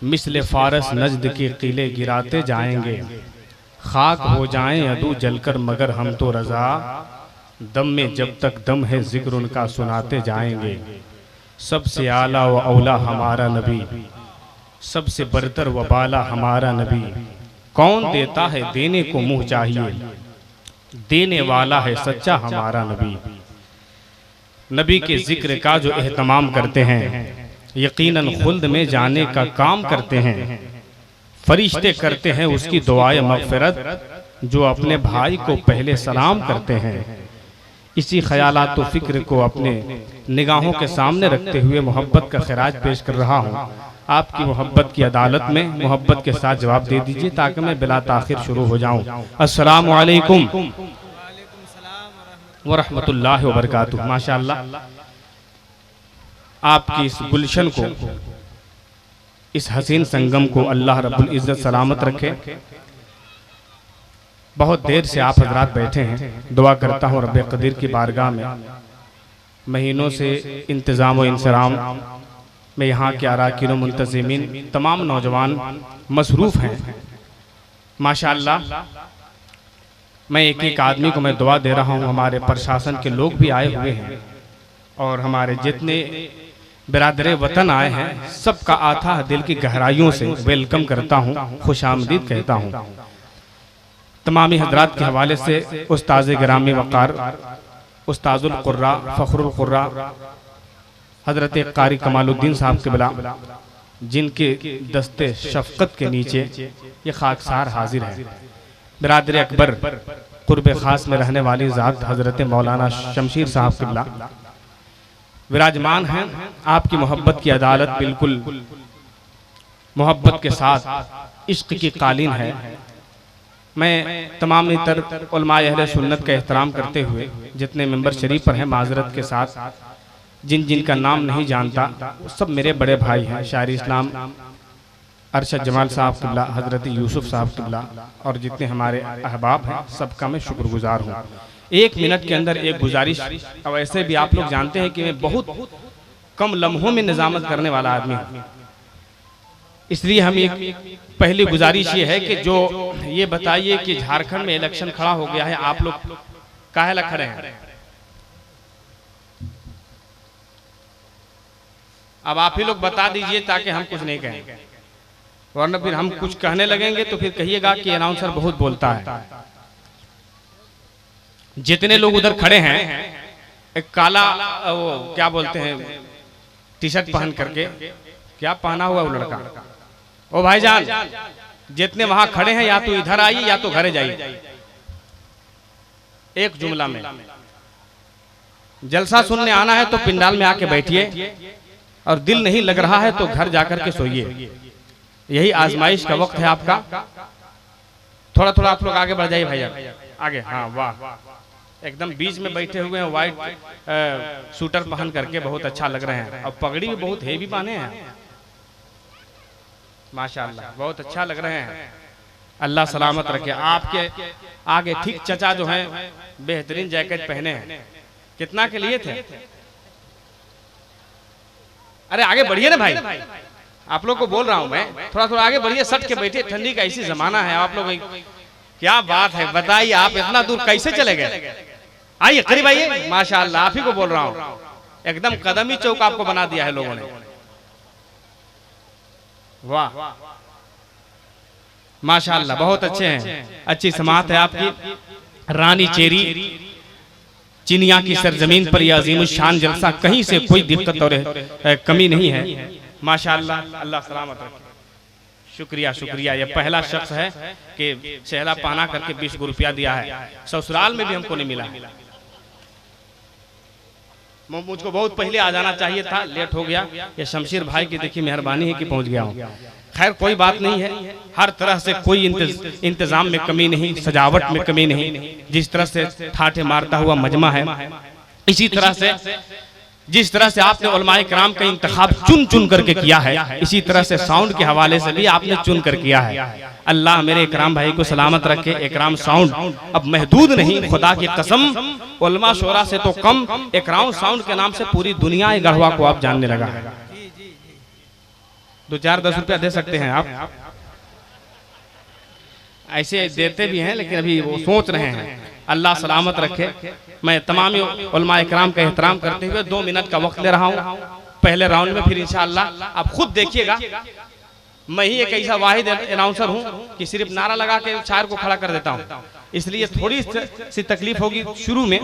मिस्ले फारस नजद के किले गिराते जाएंगे, खाक हो जाएं अदू जलकर मगर हम तो रजा, दम में जब तक दम है जिक्र उनका सुनाते जाएंगे। सबसे आला व औला हमारा नबी, सबसे बरतर व बाला हमारा नबी, कौन देता है देने को मुंह चाहिए, देने वाला है सच्चा हमारा नबी। नबी के जिक्र का जो एहतमाम करते हैं, यकीनन खुल्द में जाने का काम करते हैं। फरिश्ते करते हैं उसकी दुआए मगफिरत, जो अपने भाई को पहले सलाम करते हैं। इसी ख्यालात व फिक्र को अपने निगाहों के सामने रखते हुए मोहब्बत का खिराज पेश कर रहा हूँ। आपकी मोहब्बत की अदालत में मोहब्बत के साथ जवाब दे दीजिए ताकि मैं बिला ताखिर शुरू हो जाऊँ। अस्सलामु अलैकुम व रहमतुल्लाहि व बरकातुहू। माशाअल्लाह, आपकी इस गुलशन को, इस हसीन संगम को अल्लाह रब्बुल इज़्ज़त सलामत रखे। बहुत देर से आप हजरात बैठे हैं, दुआ करता हूँ रब्बे कदीर की बारगाह में। महीनों से इंतज़ाम व इंसराम में यहाँ के अराकीन व मुंतज़िमीन तमाम नौजवान मसरूफ़ हैं। माशाअल्लाह, मैं एक एक आदमी को मैं दुआ दे रहा हूँ। हमारे प्रशासन के लोग भी आए हुए हैं और हमारे जितने बिरादरे वतन आए हैं, सबका आथा दिल की गहराइयों से वेलकम करता हूँ, खुशामदीद कहता हूँ। तमामी हजरात के हवाले से उस्ताज़ गिरामी वक़ार, उस्ताज़ुल क़ुर्रा, फ़ख़्रुल क़ुर्रा हज़रत क़ारी कमालुद्दीन साहब क़िबला, जिनके दस्ते शफ़क़त के नीचे ये खाकसार हाजिर है। बिरादर अकबर क़ुर्ब ख़ास में रहने वाली ज़ात हज़रत मौलाना शमशीर साहब क़िबला विराजमान हैं। आपकी मोहब्बत की अदालत बिल्कुल मोहब्बत के साथ इश्क़ की कालीन है। मैं तमाम तर उलमाए अहले सुन्नत का एहतराम करते हुए जितने मेंबर शरीफ पर हैं, माजरत के साथ जिन जिन का नाम नहीं जानता, सब मेरे बड़े भाई हैं। शायर इस्लाम अरशद जमाल साहब क़िबला, हज़रत यूसुफ साहब क़िबला और जितने हमारे अहबाब हैं, सबका मैं शुक्रगुजार हूँ। एक मिनट के अंदर एक गुजारिश, और वैसे भी आप लोग जानते हैं कि मैं बहुत कम लम्हों में निज़ामत करने वाला आदमी हूँ, इसलिए हम एक पहली गुजारिश ये है कि जो ये बताइए कि झारखंड में इलेक्शन खड़ा हो गया है, आप लोग काहे ला खड़े हैं? अब आप ही लोग बता दीजिए ताकि हम कुछ नहीं कहें, वरना फिर हम कुछ कहने लगेंगे तो फिर कहिएगा कि अनाउंसर बहुत बोलता है। जितने लोग उधर खड़े हैं, एक काला वो क्या बोलते हैं टी शर्ट पहन करके, क्या पहना हुआ वो लड़का, ओ भाईजान, जितने वहां खड़े हैं या तो इधर आइए या तो घरे जाइए। एक जुमला में जलसा सुनने आना है तो पिंडाल में आके बैठिए, और दिल नहीं लग रहा है तो घर जाकर के सोइए। यही आजमाइश का वक्त है आपका। थोड़ा थोड़ा आप लोग आगे बढ़ जाइए भैया, आगे। हाँ, वाह, एकदम बीच में बैठे हुए हैं, व्हाइट शूटर पहन करके बहुत अच्छा लग रहे हैं, और पगड़ी भी बहुत हेवी पहने हैं। माशाअल्लाह, बहुत अच्छा लग रहे हैं। अल्लाह सलामत रखे। आपके आगे ठीक चचा जो हैं बेहतरीन जैकेट पहने हैं। कितना के लिए थे? अरे आगे बढ़िए ना भाई, आप लोग को बोल रहा हूं मैं, थोड़ा थोड़ा आगे बढ़िए, सट के बैठिए, ठंडी का इसी जमाना है। आप लोग क्या बात है, बताइए आप इतना दूर कैसे चले गए? आइए करीब आइए। माशाअल्लाह, आप ही को बोल रहा हूं, एकदम कदमी चौक आपको बना दिया है लोगों ने। वाह माशाअल्लाह, बहुत अच्छे हैं, अच्छी समात है आपकी। रानी चेरी चिनिया की सरजमीन पर यह अजीम शान जलसा, कहीं से कोई दिक्कत और कमी नहीं है। माशाअल्लाह, अल्लाह सलामत रखे। शुक्रिया शुक्रिया। यह पहला शख्स है कि शहला पहना करके 20 रुपया दिया है, ससुराल में भी हमको नहीं मिला। मुझको बहुत पहले आ जाना चाहिए था, लेट हो गया। ये शमशीर भाई की देखिए मेहरबानी है कि पहुंच गया हूँ। खैर कोई बात नहीं है, हर तरह से कोई इंतजाम में कमी नहीं, सजावट में कमी नहीं। जिस तरह से ठाठे मारता हुआ मजमा है, इसी तरह से जिस तरह से आपने उलमाए किराम का इंतखाब चुन चुन करके किया है, इसी तरह से साउंड के हवाले से भी आपने चुन कर किया है। अल्लाह मेरे इकराम भाई को सलामत रखे। इकराम साउंड अब महदूद नहीं, खुदा की कसम, उलमा शोरा से तो कम इकराम साउंड के नाम से पूरी दुनिया गढ़वा को आप जानने लगा है। दो चार 10 रुपया दे सकते हैं आप। ऐसे देते भी हैं लेकिन अभी वो सोच रहे हैं। अल्लाह सलामत रखे। मैं तमाम उलमा इकराम का एहतराम करते हुए 2 मिनट का वक्त ले रहा हूँ पहले राउंड में, फिर इंशाअल्लाह आप खुद देखिएगा। मैं ही एक ऐसा वाहिद अनाउंसर हूँ कि सिर्फ नारा लगा के शायर को खड़ा कर देता हूँ, इसलिए थोड़ी सी तकलीफ होगी शुरू में,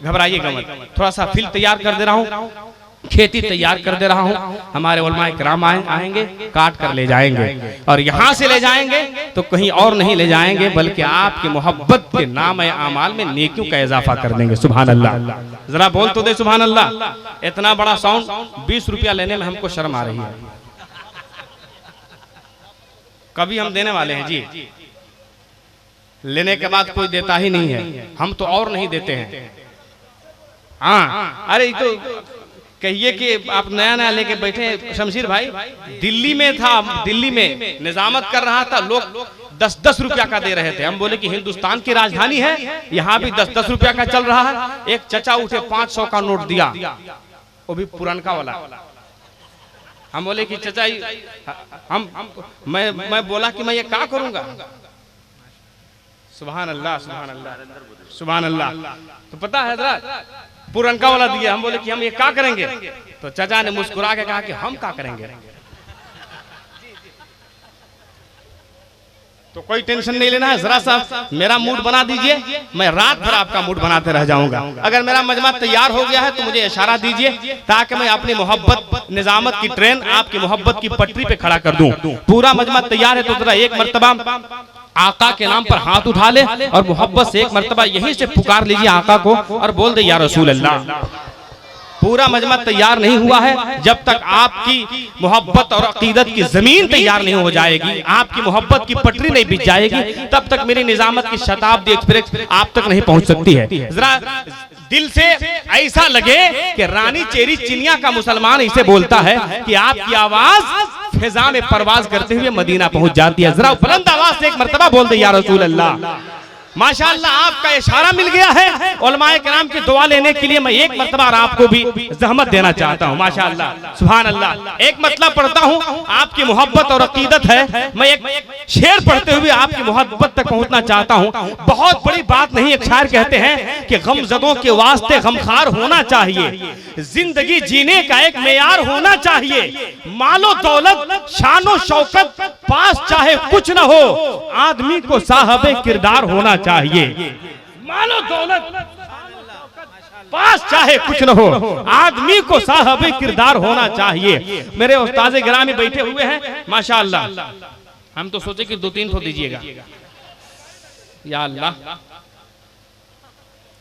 घबराइएगा मत। थोड़ा सा फील्ड तैयार कर दे रहा हूँ, खेती तैयार कर दे रहा हूँ। हमारे उलमा इकराम आएंगे, काट कर ले जाएंगे, और यहाँ से ले जाएंगे तो कहीं और नहीं ले जाएंगे बल्कि आपकी मोहब्बत के नाम आमाल में नेकियों का इजाफा कर देंगे। सुभान अल्लाह, जरा बोल तो दे सुभान अल्लाह। इतना बड़ा साउंड 20 रुपया लेने में हमको शर्म आ रही है। कभी हम देने वाले हैं जी, लेने के बाद कोई देता ही नहीं है, हम तो और नहीं देते हैं। हाँ, अरे तो कहिए कि आप नया नया लेके बैठे। शमशीर भाई दिल्ली में था, दिल्ली में निजामत कर रहा था, लोग 10-10 रुपया का दे रहे थे। हम बोले कि हिंदुस्तान की राजधानी है, यहाँ भी 10-10 रुपया का चल रहा है। एक चचा उठे 500 का नोट दिया, वो भी पुरानका वाला। हम बोले कि चचा मैं बोला कि मैं ये क्या करूंगा। सुभान अल्लाह, सुभान अल्लाह, सुभान अल्लाह। तो पता है हजरत, पुरनका वाला दिया। हम बोले कि हम ये क्या करेंगे, तो चाचा ने मुस्कुरा के कहा कि हम क्या करेंगे। तो कोई टेंशन नहीं लेना है, जरा सा मेरा मूड बना दीजिए, मैं रात भर आपका मूड बनाते रह जाऊंगा। अगर मेरा मजमा तैयार हो गया है तो मुझे इशारा दीजिए, ताकि मैं अपनी मोहब्बत निजामत की ट्रेन आपकी मोहब्बत की पटरी पे खड़ा कर दूं। पूरा मजमा तैयार है तो जरा एक मर्तबा आका के नाम पर हाथ उठा ले और मोहब्बत से एक मर्तबा यहीं से पुकार लीजिए आका को और बोल दे या रसूल अल्लाह। पूरा मजमा तैयार नहीं हुआ है जब तक आपकी मोहब्बत और अकीदत की जमीन तैयार नहीं हो जाएगी, आपकी मोहब्बत की पटरी नहीं बिछ जाएगी, तब तक मेरी निजामत की शताब्दी एक्सप्रेस आप तक नहीं पहुंच सकती है। जरा दिल से ऐसा लगे कि रानी चेरी चिनिया का मुसलमान इसे बोलता है कि आपकी आवाज फिजा में परवाज करते हुए मदीना पहुंच जाती है। जरा बुलंद आवाज से एक मर्तबा बोल दे या रसूल अल्लाह। माशाअल्लाह, आपका इशारा मिल गया है। उलमाए किराम की दुआ लेने के लिए मैं एक मर्तबा आपको भी जहमत देना चाहता हूँ। माशाअल्लाह, सुभान अल्लाह। एक मतलब पढ़ता हूँ, आपकी मोहब्बत और अकीदत है। मैं एक शेर पढ़ते हुए आपकी मोहब्बत तक पहुँचना चाहता हूँ। बहुत बड़ी बात नहीं, एक शायर कहते हैं कि गमजदों के वास्ते गमखार होना चाहिए, जिंदगी जीने का एक मेयार होना चाहिए, मालो दौलत शानो शौकत पास चाहे कुछ न हो, आदमी को साहबे किरदार होना चाहिए। मालो दौलत पास चाहे कुछ न हो, आदमी को साहबे किरदार होना चाहिए। मेरे उस्ताद गिरामी बैठे हुए हैं माशाअल्लाह। हम तो सोचे कि 2-3 ठो दीजिएगा। या अल्लाह,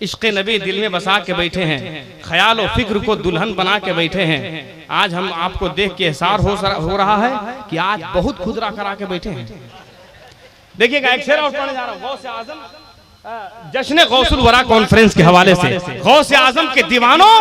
इश्क़ नबी दिल में बसा के बैठे हैं, ख्याल और फिक्र को दुल्हन बना के बैठे हैं। आज हम आपको देख के एहसास हो रहा है कि आज बहुत खुदरा करा के बैठे हैं। देखिएगा, एक शेर और पढ़ने जा रहा हूं। गौसे आजम जश्न गौसुल वरा कॉन्फ्रेंस के हवाले से, गौसे आजम के दीवानों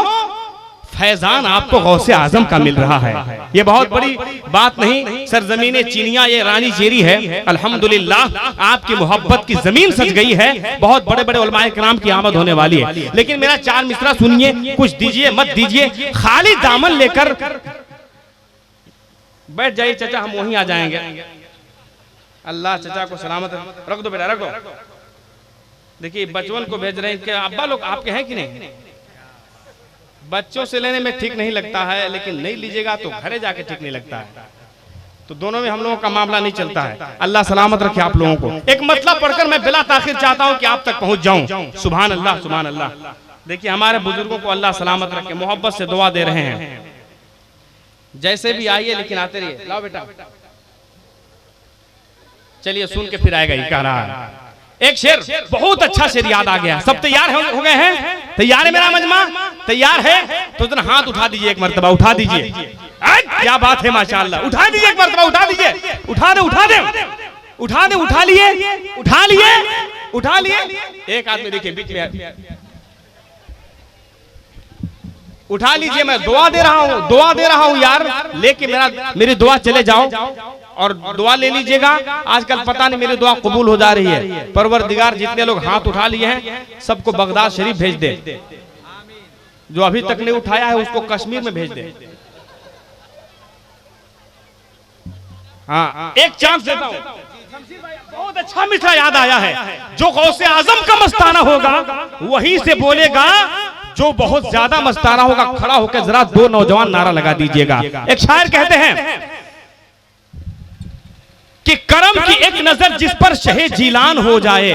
फैजान आपको गौसे आजम का मिल रहा है। ये बहुत बड़ी बात नहीं, सरजमीने चीनिया ये रानी चेरी है। अल्हम्दुलिल्लाह, आपकी मोहब्बत की जमीन सज गई है। बहुत बड़े बड़े उलमाए किराम की आमद होने वाली है। लेकिन मेरा 4 मिसरा सुनिए, कुछ दीजिए मत दीजिए, खाली दामन लेकर बैठ जाइए चचा, हम वहीं आ जाएंगे। अल्लाह चचा को सलामत रख दो बेटा, रख दो। देखिए बचवन को भेज रहे हैं कि अब्बा लोग आपके हैं कि नहीं। बच्चों से लेने में ठीक नहीं लगता है, लेकिन नहीं लीजिएगा तो घरे जाके ठीक नहीं लगता है। तो दोनों में हम लोगों का मामला नहीं चलता है। अल्लाह सलामत रखे आप लोगों को। एक मतलब पढ़कर मैं बिला ताखिर चाहता हूं कि आप तक पहुंच जाऊं। सुभान अल्लाह, सुभान अल्लाह। देखिए हमारे बुजुर्गों को अल्लाह सलामत रखे, मोहब्बत से दुआ दे रहे हैं। जैसे भी आइए लेकिन आते रहिए। लाओ बेटा, चलिए सुन के फिर आएगा। ये कह रहा है एक शेर, बहुत अच्छा शेर याद आ गया। सब तैयार हो गए हैं? तैयार है मेरा मजमा? तैयार है तो जरा हाथ उठा दीजिए, एक मर्तबा उठा दीजिए। क्या बात है माशाअल्लाह, उठा दीजिए एक मर्तबा, उठा दीजिए। उठा दे, उठा दे, उठा दे। उठा लिए, उठा लिए, उठा लिए। एक आदमी देखिए बीच में, उठा लीजिए। मैं दुआ दे रहा हूँ, दुआ दे रहा हूँ यार, लेके मेरी दुआ चले जाओ और दुआ ले लीजिएगा। आजकल पता नहीं मेरी दुआ कबूल हो जा रही है। परवरदिगार जितने लोग हाथ उठा लिए हैं सबको बगदाद शरीफ भेज दे। जो अभी तक नहीं उठाया है उसको कश्मीर में भेज दे। हाँ एक चांस देता हूँ, बहुत अच्छा मिसरा याद आया है। जो गौसे आजम का मस्ताना होगा वही से बोलेगा, जो बहुत ज्यादा मस्ताना होगा खड़ा होकर जरा दो नौजवान नारा लगा दीजिएगा। एक शायर कहते हैं कि करम की एक नजर जिस पर शहे जीलान हो जाए।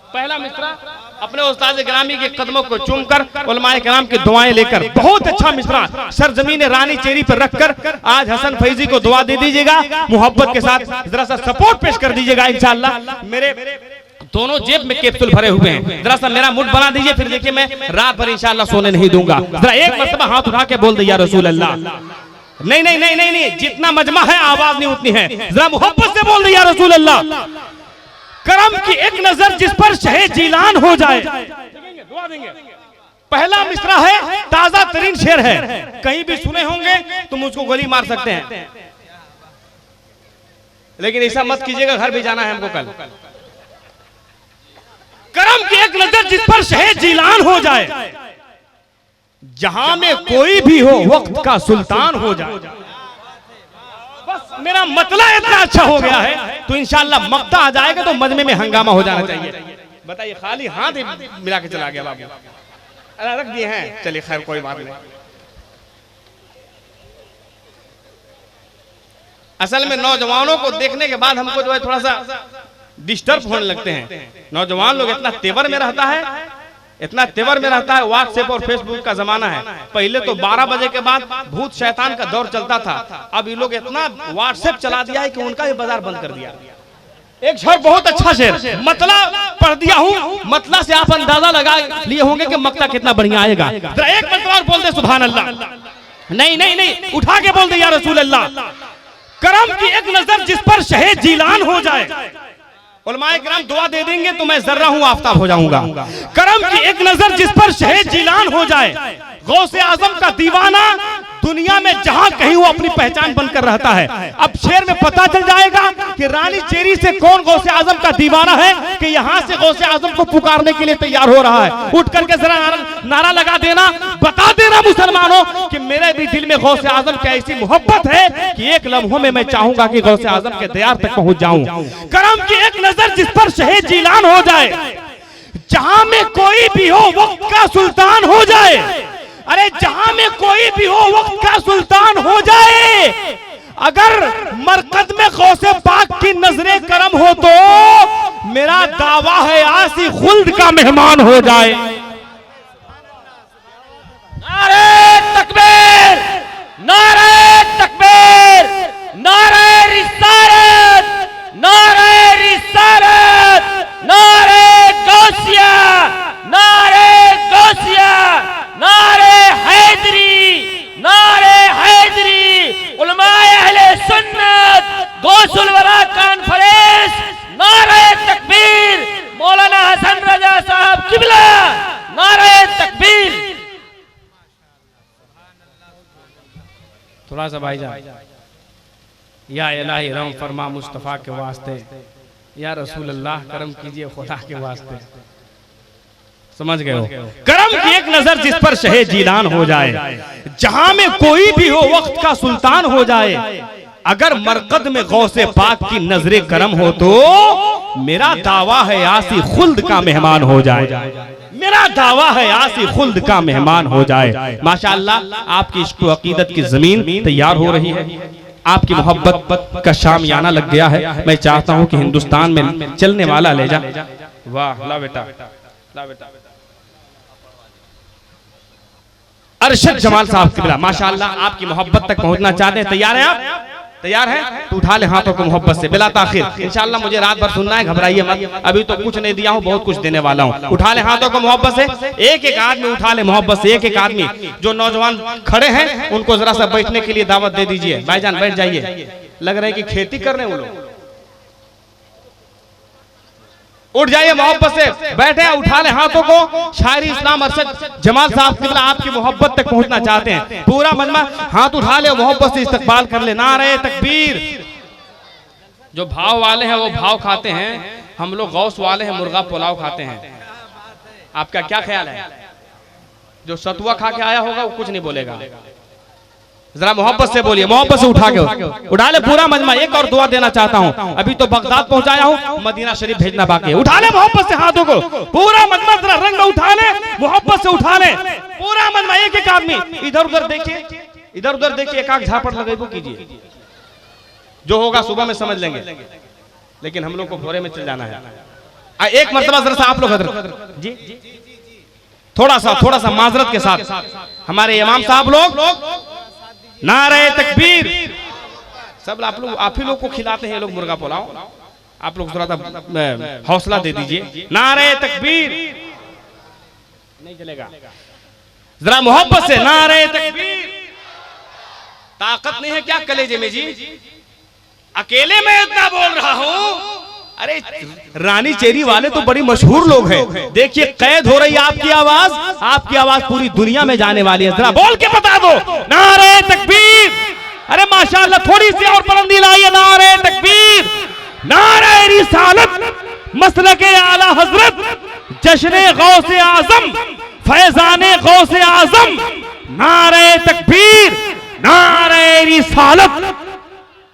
पहला मिसरा अपने उस्ताद गिरामी के कदमों को चूमकर उलमाए किराम की दुआएं लेकर, बहुत अच्छा मिसरा सरजमीन रानी चेरी पर रखकर आज हसन फैजी को दुआ दे दीजिएगा, मोहब्बत के साथ जरा सा सपोर्ट पेश कर दीजिएगा इंशाअल्लाह। मेरे दोनों जेब में कैप्सूल भरे हुए हैं, जरा सा मेरा मूड बना दीजिए, फिर देखिए मैं रात भर इंशाअल्लाह सोने नहीं दूंगा। जरा एक मर्तबा हाथ उठा के बोल दे या रसूल अल्लाह। नहीं नहीं नहीं नहीं नहीं, जितना मजमा है आवाज नहीं उतनी है, जरा मोहब्बत से बोल दे या रसूल अल्लाह। करम की एक नजर जिस पर शहे जीलान हो जाए। दुआ देंगे। पहला मिसरा है, ताजा तरीन शेर है, कहीं भी सुने होंगे तो मुझको गोली मार सकते हैं, लेकिन ऐसा मत कीजिएगा, घर भी जाना है हमको कल। करम की एक नजर जिस पर शहे जीलान हो जाए, जहां में कोई भी हो वक्त का सुल्तान हो जाए। बस मेरा मतला इतना अच्छा हो गया है तो इंशाअल्लाह मक्ता आ जाएगा तो मजमे में हंगामा हो जाना चाहिए। बताइए, खाली हाथ मिला के चला गया बाबू, रख दिए हैं, चलिए खैर कोई बात नहीं। असल में नौजवानों को देखने के बाद हमको जो है थोड़ा सा डिस्टर्ब होने लगते हैं। नौजवान लोग इतना तेवर में रहता है, इतना तेवर में रहता है। व्हाट्सएप और फेसबुक का जमाना है। पहले तो 12 बजे के बाद भूत शैतान का दौर चलता था, अब ये लोग इतना व्हाट्सएप चला दिया है कि उनका भी बाजार बंद कर दिया। एक शेर, बहुत अच्छा शेर, मतला पढ़ दिया हूँ, मतला से आप अंदाजा लगा लिए होंगे कि मक्ता कितना बढ़िया आएगा। जरा एक मतला बोल दे सुभान अल्लाह। नहीं नहीं नहीं, उठा के बोल दे या रसूल अल्लाह। करम की एक नजर जिस पर शहे जीलान हो जाए, उलमाए किराम दुआ दे देंगे तो मैं जर्रा हूं आफ्ताब हो जाऊंगा। करम की एक नजर जिस पर शहे जीलान हो जाए, गौसे आजम का दीवाना दुनिया में जहां कहीं वो अपनी पहचान बनकर रहता है। अब शेर में पता चल जाएगा कि रानी चेरी से कौन गौसे आजम का दीवाना है कि यहां से गौसे आजम को पुकारने के लिए तैयार हो रहा है। उठ करके जरा नारा लगा देना, बता देना मुसलमानों कि मेरे भी दिल में गौसे आजम की ऐसी मोहब्बत है कि एक लम्हों में मैं चाहूंगा कि गौसे आजम के दयार तक पहुंच जाऊं। करम की एक नजर जिस पर शहे जीलान हो जाए, जहां में कोई भी हो वक्त का सुल्तान हो जाए। अरे जहां में कोई भी हो वक्त का सुल्तान हो जाए, अगर मरकज में गौसे पाक की नजरे करम हो तो मेरा दावा है आसी खुल्द का मेहमान हो जाए। नारे तकबीर, नारे तकबीर, नारे रिसालत, नारे रिसालत, नारे गौसिया, नारे गौसिया, नारे हैदरी, नारे हैदरी, उलमाए अहले सुन्नत, गौसुल वरा कॉन्फ्रेंस, नारे तकबीर, मौलाना हसन रजा साहब किबला, नारे तकबीर। थोड़ा सा भाईजान, या इलाही रहम फरमा मुस्तफा के वास्ते, या रसूल अल्लाह करम कीजिए खुदा के वास्ते। समझ गए हो? करम की एक नजर जिस पर शहे जीलान हो जाए, जहां में कोई भी हो वक्त का सुल्तान हो जाए। अगर मरकद में गौसे पाक की नजरे करम हो तो मेरा दावा है आसी खुल्द का मेहमान हो जाए। मेरा दावा है आसी खुल्द का मेहमान हो जाए। माशाअल्लाह आपकी इश्क व अकीदत की जमीन तैयार हो रही है, आपकी मोहब्बत का शामियाना लग गया है। मैं चाहता हूं कि हिंदुस्तान में चलने वाला ले जा। वाह, ला बेटा, ला बेटा। अरशद जमाल साहब किबला, माशाअल्लाह आपकी मोहब्बत तक पहुंचना चाहते हैं। तैयार हैं आप? तैयार हैं तो उठा ले हाथों को मोहब्बत से बिला ताखिर। इंशाअल्लाह मुझे रात भर सुनना है, घबराइए मत, अभी तो कुछ नहीं दिया हूं, बहुत कुछ देने वाला हूं। उठा ले हाथों को मोहब्बत से, एक एक आदमी उठा ले मोहब्बत से, एक एक आदमी। जो नौजवान खड़े हैं उनको जरा सा बैठने के लिए दावत दे दीजिए। भाईजान बैठ जाइए, लग रहा है कि खेती कर रहे हैं वो लोग। उठ जाइए मोहब्बत से, बैठे उठा ले हाथों को। शायरी इस्लाम अरशद जमाल साहब किबला आपकी मोहब्बत तक पहुंचना चाहते हैं। पूरा मजमा हाथ उठा ले, मोहब्बत से इस्तकबाल कर ले। नारे तकबीर। जो भाव वाले हैं वो भाव खाते हैं, हम लोग गौस वाले हैं मुर्गा पुलाव खाते हैं। आपका क्या ख्याल है? जो सतुआ खा के आया होगा वो कुछ नहीं बोलेगा, जरा मोहब्बत से बोलिए, मोहब्बत से उठा ले पूरा मजमा। एक और दुआ देना चाहता हूँ, अभी तो बगदाद पहुंचाया हूँ, मदीना शरीफ भेजना बाकी है। उठा ले मोहब्बत से हाथों को, पूरा मजमा जरा रंग उठा ले, मोहब्बत से उठा ले पूरा मजमा। एक एक आदमी इधर उधर देखिए, इधर उधर देखिए, एक आग झापड़ लगे वो कीजिए, जो होगा सुबह में समझ लेंगे, लेकिन हम लोग को भोरे में चल जाना है। एक मर्तबा जरा सा आप लोग हजरत जी थोड़ा सा माजरत के साथ हमारे इमाम साहब लोग नारे तकबीर, सब आप ही लोग को खिलाते हैं लोग मुर्गा पुलाव, आप लोग थोड़ा सा हौसला दे दीजिए। नारे तकबीर नहीं चलेगा, जरा मोहब्बत से नारे तकबीर। ताकत नहीं है क्या कलेजे में जी, अकेले में इतना बोल रहा हूं। अरे रानी चेरी वाले तो बड़ी मशहूर लोग हैं, देखिए कैद हो रही है आपकी आवाज पूरी दुनिया में जाने वाली है, जरा बोल के बता दो नारे तकबीर। अरे माशाअल्लाह, थोड़ी सी और बुलंदी लाइए, नारे तकबीर, नारे रिसालत, मसलके आला हजरत, जश्ने गौसे आजम, फैजाने गौसे आजम, नारे तकबीर, नारे रिसालत।